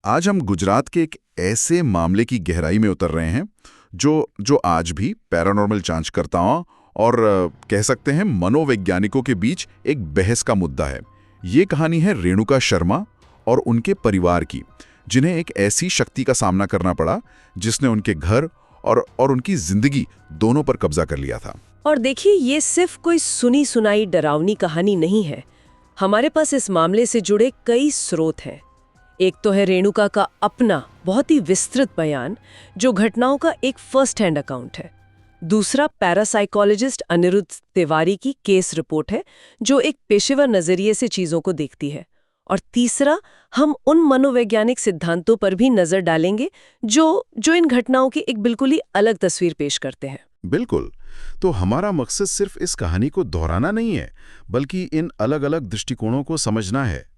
आज हम गुजरात के एक ऐसे मामले की गहराई में उतर रहे हैं जो जो आज भी पैरानॉर्मल जांचकर्ताओं और कह सकते हैं मनोवैज्ञानिकों के बीच एक बहस का मुद्दा है। ये कहानी है रेणुका शर्मा और उनके परिवार की, जिन्हें एक ऐसी शक्ति का सामना करना पड़ा जिसने उनके घर और उनकी जिंदगी दोनों पर कब्जा कर लिया था। और देखिए, ये सिर्फ कोई सुनी सुनाई डरावनी कहानी नहीं है। हमारे पास इस मामले से जुड़े कई स्रोत हैं। एक तो है रेणुका का अपना बहुत ही विस्तृत बयान, जो घटनाओं का एक फर्स्ट हैंड अकाउंट है। दूसरा पैरासाइकोलॉजिस्ट अनिरुद्ध तिवारी की केस रिपोर्ट है, जो एक पेशेवर नजरिए से चीजों को देखती है। और तीसरा, हम उन मनोवैज्ञानिक सिद्धांतों पर भी नजर डालेंगे जो इन घटनाओं की एक बिल्कुल ही अलग तस्वीर पेश करते हैं। बिल्कुल। तो हमारा मकसद सिर्फ इस कहानी को दोहराना नहीं है, बल्कि इन अलग अलग दृष्टिकोणों को समझना है।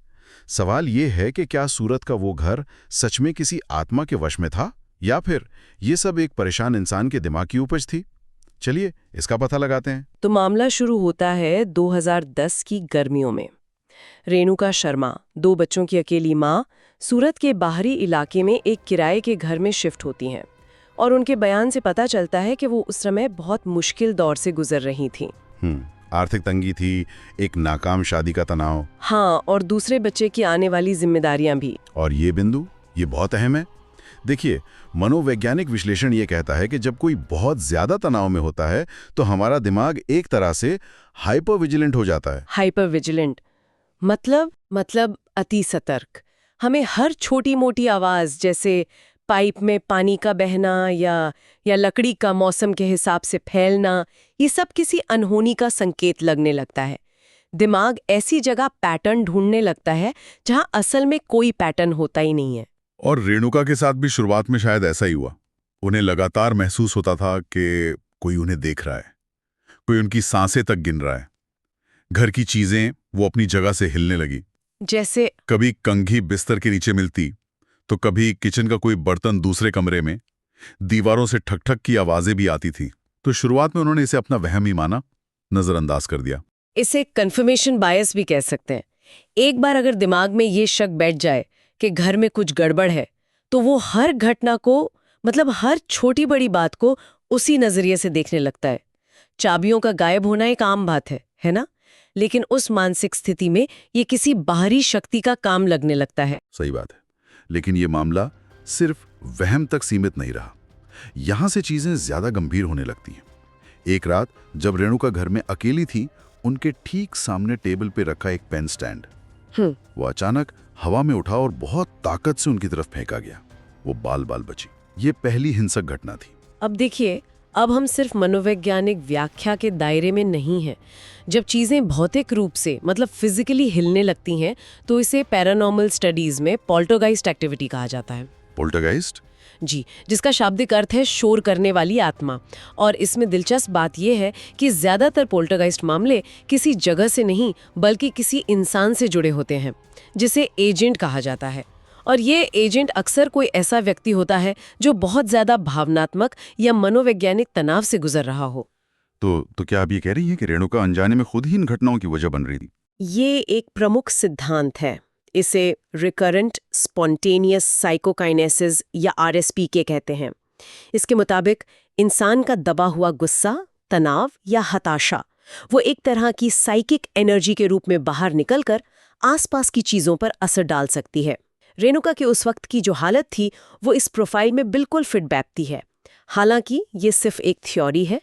सवाल ये है कि क्या सूरत का वो घर सच में किसी आत्मा के वश में था, या फिर ये सब एक परेशान इंसान के दिमाग की उपज थी। चलिए इसका पता लगाते हैं। तो मामला शुरू होता है 2010 की गर्मियों में। रेणुका शर्मा, 2 बच्चों की अकेली माँ, सूरत के बाहरी इलाके में एक किराए के घर में शिफ्ट होती हैं। और उनके बयान से पता चलता है कि वो उस समय बहुत मुश्किल दौर से गुजर रही थीं। आर्थिक तंगी थी, एक नाकाम शादी का तनाव। हाँ, और दूसरे बच्चे की आने वाली जिम्मेदारियां भी। और ये बिंदु, ये बहुत अहम है। देखिए, मनोवैज्ञानिक विश्लेषण ये कहता है कि जब कोई बहुत ज्यादा तनाव में होता है तो हमारा दिमाग एक तरह से हाइपर विजिलेंट हो जाता है। हाइपर विजिलेंट मतलब अति सतर्क। हमें हर छोटी मोटी आवाज, जैसे पाइप में पानी का बहना या लकड़ी का मौसम के हिसाब से फैलना, ये सब किसी अनहोनी का संकेत लगने लगता है। दिमाग ऐसी जगह पैटर्न ढूंढने लगता है जहां असल में कोई पैटर्न होता ही नहीं है। और रेणुका के साथ भी शुरुआत में शायद ऐसा ही हुआ। उन्हें लगातार महसूस होता था कि कोई उन्हें देख रहा है, कोई उनकी सांसें तक गिन रहा है। घर की चीजें वो अपनी जगह से हिलने लगी। जैसे कभी कंघी बिस्तर के नीचे मिलती, तो कभी किचन का कोई बर्तन दूसरे कमरे में। दीवारों से ठक ठक की आवाजें भी आती थी। तो शुरुआत में उन्होंने इसे अपना वहम ही माना, नजरअंदाज कर दिया। इसे कंफर्मेशन बायस भी कह सकते हैं। एक बार अगर दिमाग में ये शक बैठ जाए कि घर में कुछ गड़बड़ है, तो वो हर घटना को, मतलब हर छोटी बड़ी बात को उसी नजरिए से देखने लगता है। चाबियों का गायब होना एक आम बात है ना? लेकिन उस मानसिक स्थिति में ये किसी बाहरी शक्ति का काम लगने लगता है। सही बात है। लेकिन ये मामला सिर्फ वहम तक सीमित नहीं रहा। यहां से चीजें ज्यादा गंभीर होने लगती हैं। एक रात जब रेणुका घर में अकेली थी, उनके ठीक सामने टेबल पे रखा एक पेन स्टैंड वो अचानक हवा में उठा और बहुत ताकत से उनकी तरफ फेंका गया। वो बाल बाल बची। ये पहली हिंसक घटना थी। अब देखिए, अब हम सिर्फ मनोवैज्ञानिक व्याख्या के दायरे में नहीं हैं। जब चीजें भौतिक रूप से, मतलब फिजिकली हिलने लगती हैं, तो इसे पैरानॉर्मल स्टडीज में पोल्टरगाइस्ट एक्टिविटी कहा जाता है। पोल्टरगाइस्ट? जी, जिसका शाब्दिक अर्थ है शोर करने वाली आत्मा। और इसमें दिलचस्प बात यह है कि ज्यादातर पोल्टरगाइस्ट मामले किसी जगह से नहीं, बल्कि किसी इंसान से जुड़े होते हैं, जिसे एजेंट कहा जाता है। और ये एजेंट अक्सर कोई ऐसा व्यक्ति होता है जो बहुत ज्यादा भावनात्मक या मनोवैज्ञानिक तनाव से गुजर रहा हो। तो क्या आप ये कह रही हैं कि रेणुका अनजाने में खुद ही इन घटनाओं की वजह बन रही थी? ये एक प्रमुख सिद्धांत है। इसे रिकरेंट स्पॉन्टेनियस साइकोकाइनेसिस या आरएसपीके कहते हैं। इसके मुताबिक इंसान का दबा हुआ गुस्सा, तनाव या हताशा वो एक तरह की साइकिक एनर्जी के रूप में बाहर निकलकर आसपास की चीजों पर असर डाल सकती है। रेणुका की उस वक्त की जो हालत थी, वो इस प्रोफाइल में बिल्कुल फिट बैठती है। हालांकि ये सिर्फ एक थ्योरी है,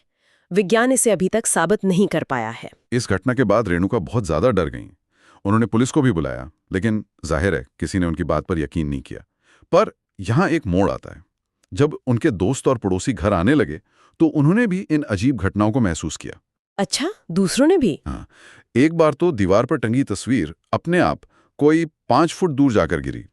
विज्ञान इसे अभी तक साबित नहीं कर पाया है। इस घटना के बाद रेणुका बहुत ज्यादा डर गईं। उन्होंने पुलिस को भी बुलाया, लेकिन जाहिर है किसी ने उनकी बात पर यकीन नहीं किया। पर यहाँ एक मोड़ आता है। जब उनके दोस्त और पड़ोसी घर आने लगे, तो उन्होंने भी इन अजीब घटनाओं को महसूस किया। अच्छा, दूसरों ने भी? हाँ, एक बार तो दीवार पर टंगी तस्वीर अपने आप कोई 5 फुट दूर जाकर गिरी।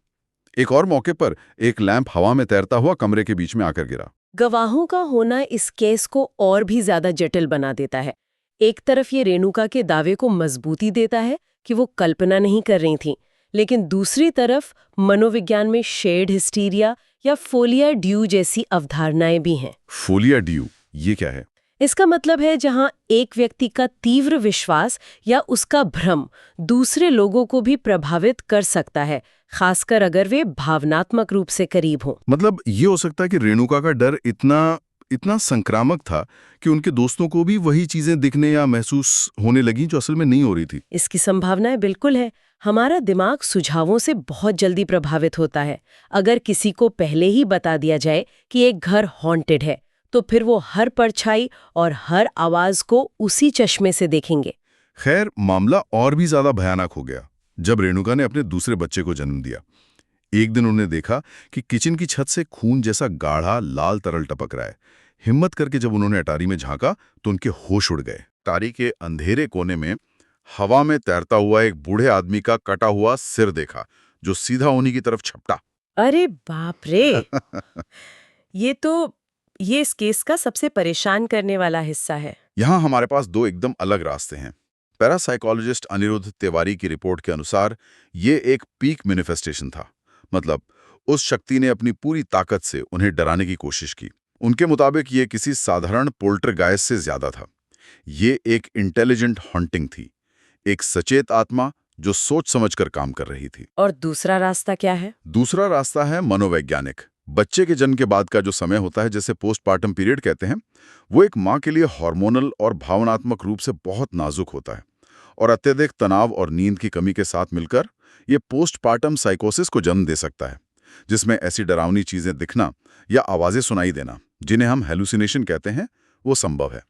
एक और मौके पर एक लैंप हवा में तैरता हुआ कमरे के बीच में आकर गिरा। गवाहों का होना इस केस को और भी ज्यादा जटिल बना देता है। एक तरफ ये रेणुका के दावे को मजबूती देता है कि वो कल्पना नहीं कर रही थीं, लेकिन दूसरी तरफ मनोविज्ञान में शेयर्ड हिस्टीरिया या फोलिया ड्यू जैसी अवधारणाएं भी हैं। फोलिया ड्यू, ये क्या है? इसका मतलब है जहां एक व्यक्ति का तीव्र विश्वास या उसका भ्रम दूसरे लोगों को भी प्रभावित कर सकता है, खासकर अगर वे भावनात्मक रूप से करीब हों। मतलब ये हो सकता है कि रेणुका का डर इतना इतना संक्रामक था कि उनके दोस्तों को भी वही चीजें दिखने या महसूस होने लगी जो असल में नहीं हो रही थी। इसकी संभावनाएं बिल्कुल है। हमारा दिमाग सुझावों से बहुत जल्दी प्रभावित होता है। अगर किसी को पहले ही बता दिया जाए कि एक घर हॉन्टेड है, तो फिर वो हर परछाई और हर आवाज को उसी चश्मे से देखेंगे। खैर, मामला और भी ज्यादा भयानक हो गया जब रेणुका ने अपने दूसरे बच्चे को जन्म दिया। एक दिन उन्होंने देखा कि किचन की छत से खून जैसा गाढ़ा लाल तरल टपक रहा है। हिम्मत करके जब उन्होंने अटारी में झांका तो उनके होश उड़ गए। अटारी के अंधेरे कोने में हवा में तैरता हुआ एक बूढ़े आदमी का कटा हुआ सिर देखा, जो सीधा उन्हीं की तरफ छपटा। अरे बाप रे! ये इस केस का सबसे परेशान करने वाला हिस्सा है। यहाँ हमारे पास दो एकदम अलग रास्ते हैं। पैरासाइकोलॉजिस्ट अनिरुद्ध तिवारी की रिपोर्ट के अनुसार ये एक पीक मैनिफेस्टेशन था। मतलब उस शक्ति ने अपनी पूरी ताकत से उन्हें डराने की कोशिश की। उनके मुताबिक ये किसी साधारण पोल्टरगाइस्ट से ज्यादा था। ये एक इंटेलिजेंट हॉन्टिंग थी, एक सचेत आत्मा जो सोच समझकर काम कर रही थी। और दूसरा रास्ता क्या है? दूसरा रास्ता है मनोवैज्ञानिक। बच्चे के जन्म के बाद का जो समय होता है, जिसे पोस्टपार्टम पीरियड कहते हैं, वो एक माँ के लिए हार्मोनल और भावनात्मक रूप से बहुत नाजुक होता है। और अत्यधिक तनाव और नींद की कमी के साथ मिलकर ये पोस्टपार्टम साइकोसिस को जन्म दे सकता है, जिसमें ऐसी डरावनी चीजें दिखना या आवाजें सुनाई देना, जिन्हें हम हेलुसिनेशन कहते हैं, वो संभव है।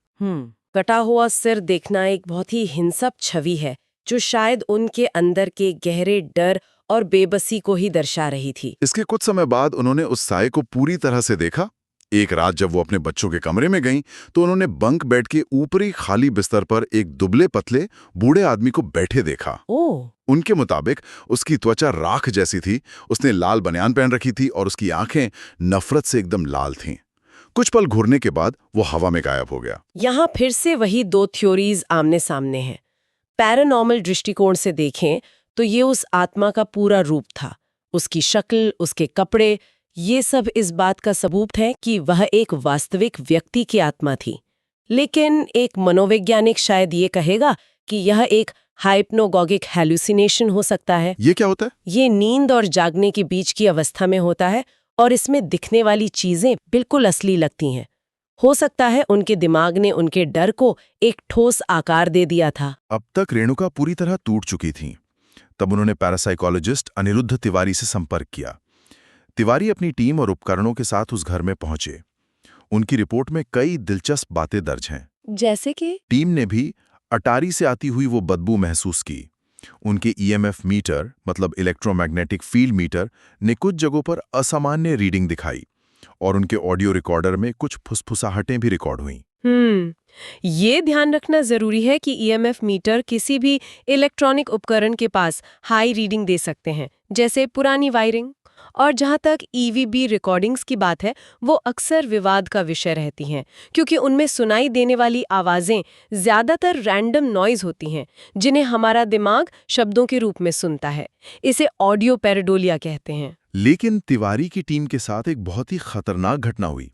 कटा हुआ सिर देखना एक बहुत ही हिंसक छवि है, जो शायद उनके अंदर के गहरे डर और बेबसी को ही दर्शा रही थी। इसके कुछ समय बाद उन्होंने उस साये को पूरी तरह से देखा। एक रात जब वो अपने बच्चों के कमरे में गईं, तो उन्होंने बंक बेड के ऊपरी खाली बिस्तर पर एक दुबले पतले बूढ़े आदमी को बैठे देखा। ओह! उनके मुताबिक उसकी त्वचा राख जैसी थी, उसने लाल बनियान पहन रखी थी और उसकी आंखें नफरत से एकदम लाल थीं। कुछ पल घूरने के बाद वो हवा में गायब हो गया। यहाँ फिर से वही दो थ्योरीज आमने सामने हैं। पैरानॉर्मल दृष्टिकोण से देखें तो ये उस आत्मा का पूरा रूप था। उसकी शक्ल, उसके कपड़े, ये सब इस बात का सबूत है कि वह एक वास्तविक व्यक्ति की आत्मा थी। लेकिन एक मनोवैज्ञानिक शायद ये कहेगा कि यह एक हाइप्नोगॉगिक हैलुसिनेशन हो सकता है। ये क्या होता है? ये नींद और जागने के बीच की अवस्था में होता है और इसमें दिखने वाली चीजें बिल्कुल असली लगती हैं। हो सकता है उनके दिमाग ने उनके डर को एक ठोस आकार दे दिया था। अब तक रेणुका पूरी तरह टूट चुकी थी। तब उन्होंने पैरासाइकोलॉजिस्ट अनिरुद्ध तिवारी से संपर्क किया। तिवारी अपनी टीम और उपकरणों के साथ उस घर में पहुंचे। उनकी रिपोर्ट में कई दिलचस्प बातें दर्ज हैं। जैसे कि टीम ने भी अटारी से आती हुई वो बदबू महसूस की। उनके ईएमएफ मीटर, मतलब इलेक्ट्रोमैग्नेटिक फील्ड मीटर, ने कुछ जगहों पर असामान्य रीडिंग दिखाई और उनके ऑडियो रिकॉर्डर में कुछ फुसफुसाहटें भी रिकॉर्ड हुईं। ये ध्यान रखना जरूरी है कि ईएमएफ मीटर किसी भी इलेक्ट्रॉनिक उपकरण के पास हाई रीडिंग दे सकते हैं, जैसे पुरानी वायरिंग। और जहां तक ईवीबी रिकॉर्डिंग्स की बात है, वो अक्सर विवाद का विषय रहती हैं, क्योंकि उनमें सुनाई देने वाली आवाजें ज्यादातर रैंडम नॉइज होती हैं, जिन्हें हमारा दिमाग शब्दों के रूप में सुनता है। इसे ऑडियो पैरेडोलिया कहते हैं। लेकिन तिवारी की टीम के साथ एक बहुत ही खतरनाक घटना हुई।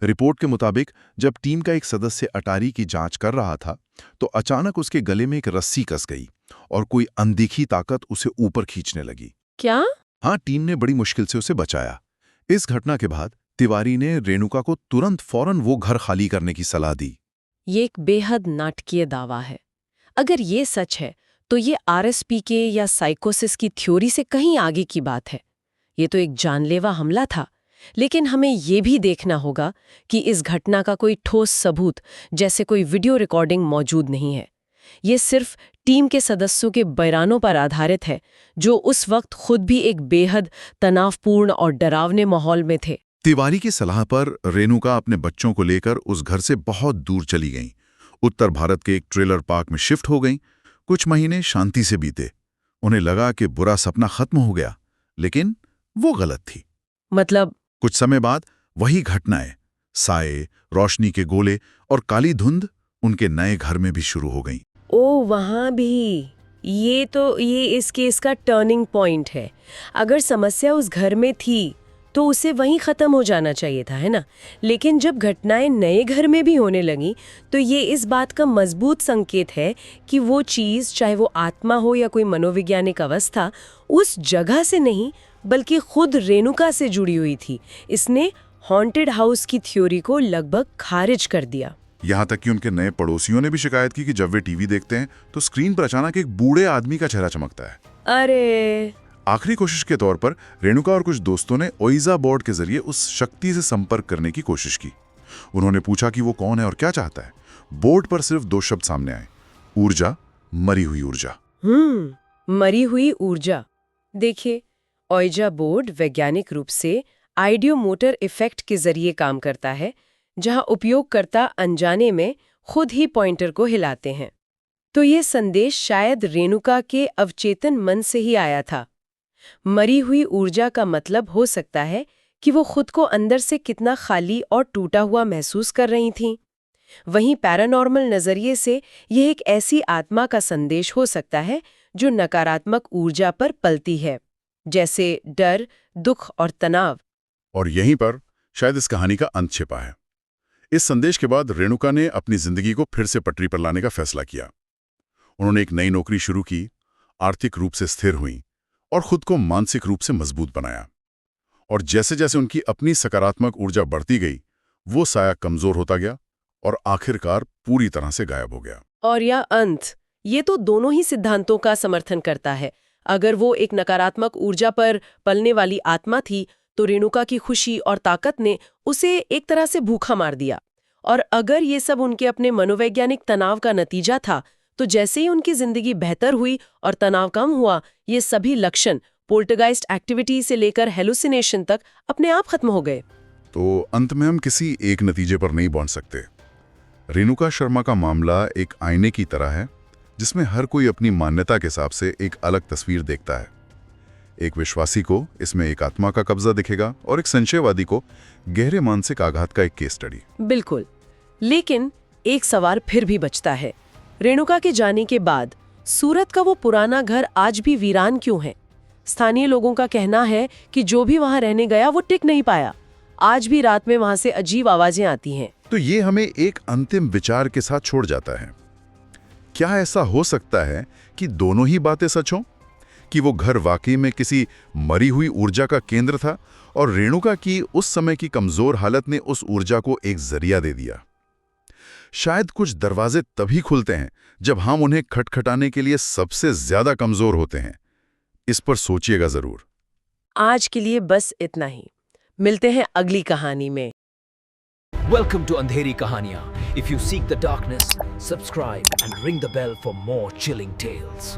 रिपोर्ट के मुताबिक जब टीम का एक सदस्य अटारी की जांच कर रहा था, तो अचानक उसके गले में एक रस्सी कस गई और कोई अनदेखी ताकत उसे ऊपर खींचने लगी। क्या? हाँ, टीम ने बड़ी मुश्किल से उसे बचाया। इस घटना के बाद तिवारी ने रेणुका को तुरंत फौरन वो घर खाली करने की सलाह दी। ये एक बेहद नाटकीय दावा है। अगर ये सच है, तो ये आरएसपीके या साइकोसिस की थ्योरी से कहीं आगे की बात है। ये तो एक जानलेवा हमला था। लेकिन हमें ये भी देखना होगा कि इस घटना का कोई ठोस सबूत, जैसे कोई वीडियो रिकॉर्डिंग, मौजूद नहीं है। ये सिर्फ टीम के सदस्यों के बयानों पर आधारित है, जो उस वक्त खुद भी एक बेहद तनावपूर्ण और डरावने माहौल में थे। तिवारी की सलाह पर रेणुका अपने बच्चों को लेकर उस घर से बहुत दूर चली गईं। उत्तर भारत के एक ट्रेलर पार्क में शिफ्ट हो गईं। कुछ महीने शांति से बीते। उन्हें लगा कि बुरा सपना खत्म हो गया, लेकिन वो गलत थी। मतलब? कुछ समय बाद वही घटनाएं, साए, रोशनी के गोले और काली धुंध उनके नए घर में भी शुरू हो गईं। ओ, वहाँ भी। ये इस केस का टर्निंग पॉइंट है। अगर समस्या उस घर में थी, तो उसे वहीं ख़त्म हो जाना चाहिए था, है ना। लेकिन जब घटनाएं नए घर में भी होने लगी तो ये इस बात का मजबूत संकेत है कि वो चीज़, चाहे वो आत्मा हो या कोई मनोवैज्ञानिक अवस्था, उस जगह से नहीं बल्कि खुद रेणुका से जुड़ी हुई थी। इसने हॉन्टेड हाउस की थ्योरी को लगभग खारिज कर दिया। यहाँ तक कि उनके नए पड़ोसियों ने भी शिकायत की कि जब वे टीवी देखते हैं तो स्क्रीन पर अचानक एक बूढ़े आदमी का चेहरा चमकता है। अरे आखिरी कोशिश के तौर पर रेणुका और कुछ दोस्तों ने ओइजा बोर्ड के जरिए उस शक्ति से संपर्क करने की कोशिश की। उन्होंने पूछा कि वो कौन है और क्या चाहता है। बोर्ड पर सिर्फ 2 शब्द सामने आए, ऊर्जा, मरी हुई ऊर्जा। मरी हुई ऊर्जा। देखिए, ओइजा बोर्ड वैज्ञानिक रूप से आइडियोमोटर इफेक्ट के जरिए काम करता है, जहां उपयोगकर्ता अनजाने में खुद ही पॉइंटर को हिलाते हैं। तो ये संदेश शायद रेणुका के अवचेतन मन से ही आया था। मरी हुई ऊर्जा का मतलब हो सकता है कि वो खुद को अंदर से कितना खाली और टूटा हुआ महसूस कर रही थीं। वहीं पैरानॉर्मल नजरिए से यह एक ऐसी आत्मा का संदेश हो सकता है जो नकारात्मक ऊर्जा पर पलती है, जैसे डर, दुख और तनाव। और यहीं पर शायद इस कहानी का अंत छिपा है। इस संदेश के बाद रेणुका ने अपनी जिंदगी को फिर से पटरी पर लाने का फैसला किया। उन्होंने एक नई नौकरी शुरू की, आर्थिक रूप से स्थिर हुई और खुद को मानसिक रूप से मजबूत बनाया। और जैसे जैसे उनकी अपनी सकारात्मक ऊर्जा बढ़ती गई, वो साया कमजोर होता गया और आखिरकार पूरी तरह से गायब हो गया। और यह अंत, ये तो दोनों ही सिद्धांतों का समर्थन करता है। अगर वो एक नकारात्मक ऊर्जा पर पलने वाली आत्मा थी, तो रेणुका की खुशी और ताकत ने उसे एक तरह से भूखा मार दिया। और अगर ये सब उनके अपने मनोवैज्ञानिक तनाव का नतीजा था, तो जैसे ही उनकी जिंदगी बेहतर हुई और तनाव कम हुआ, ये सभी लक्षण पोल्टरगाइस्ट एक्टिविटी से लेकर हेलुसिनेशन तक अपने आप खत्म हो गए। तो अंत में हम किसी एक नतीजे पर नहीं पहुंच सकते। रेणुका शर्मा का मामला एक आईने की तरह है, जिसमें हर कोई अपनी मान्यता के हिसाब से एक अलग तस्वीर देखता है। एक विश्वासी को इसमें एक आत्मा का कब्जा दिखेगा और एक संशयवादी को गहरे मानसिक आघात का एक केस स्टडी। बिल्कुल। लेकिन एक सवाल फिर भी बचता है, रेणुका के जाने के बाद सूरत का वो पुराना घर आज भी वीरान क्यों है? स्थानीय लोगों का कहना है कि जो भी वहां रहने गया वो टिक नहीं पाया। आज भी रात में वहां से अजीब आवाजें आती हैं। तो ये हमें एक अंतिम विचार के साथ छोड़ जाता है। क्या ऐसा हो सकता है कि दोनों ही बातें सच हों? कि वो घर वाकई में किसी मरी हुई ऊर्जा का केंद्र था और रेणुका की उस समय की कमजोर हालत ने उस ऊर्जा को एक जरिया दे दिया। शायद कुछ दरवाजे तभी खुलते हैं जब हम उन्हें खटखटाने के लिए सबसे ज्यादा कमजोर होते हैं। इस पर सोचिएगा जरूर। आज के लिए बस इतना ही। मिलते हैं अगली कहानी में। Welcome to Andheri Kahaniyan. If you seek the darkness, subscribe and ring the bell for more chilling tales.